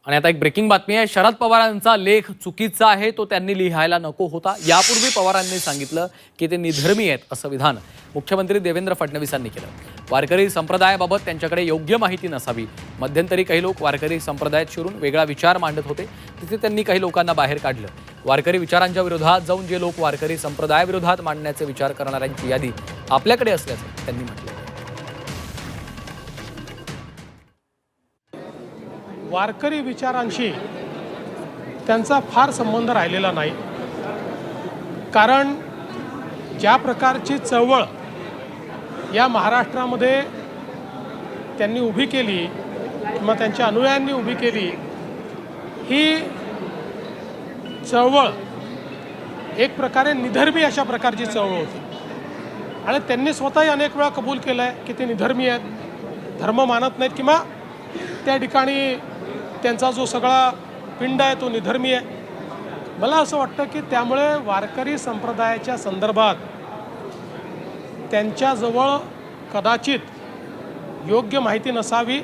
आणि आता एक ब्रेकिंग बातमी आहे। शरद पवारांचा लेख चुकीचा आहे, तो त्यांनी लिहायला नको होता। यापूर्वी पवारांनी सांगितलं की ते निधर्मी आहेत असं विधान मुख्यमंत्री देवेंद्र फडणवीसांनी केलं। वारकरी संप्रदायाबाबत त्यांच्याकडे योग्य माहिती नसावी। मध्यंतरी काही लोक वारकरी संप्रदायात शिरून वेगळा विचार मांडत होते, तिथे त्यांनी काही लोकांना बाहेर काढलं। वारकरी विचारांच्या विरोधात जाऊन जे लोक वारकरी संप्रदायाविरोधात मांडण्याचे विचार करणाऱ्यांची यादी आपल्याकडे असल्याचं त्यांनी म्हटलं। वारकरी विचारांशी त्यांचा फार संबंध राहिलेला नाही, कारण ज्या प्रकारची चळवळ या महाराष्ट्रामध्ये त्यांनी उभी केली किंवा त्यांच्या अनुयायांनी उभी केली, ही चळवळ एक प्रकारे निधर्मी अशा प्रकारची चळवळ होती। आणि त्यांनी स्वतःही अनेक वेळा कबूल केलं आहे की ते निधर्मी आहेत, धर्म मानत नाहीत किंवा त्या ठिकाणी त्यांचा जो सगळा पिंड आहे तो निधर्मी आहे। मला असं वाटतं की त्यामुळे वारकरी संप्रदायाच्या संदर्भात त्यांच्याजवळ कदाचित योग्य माहिती नसावी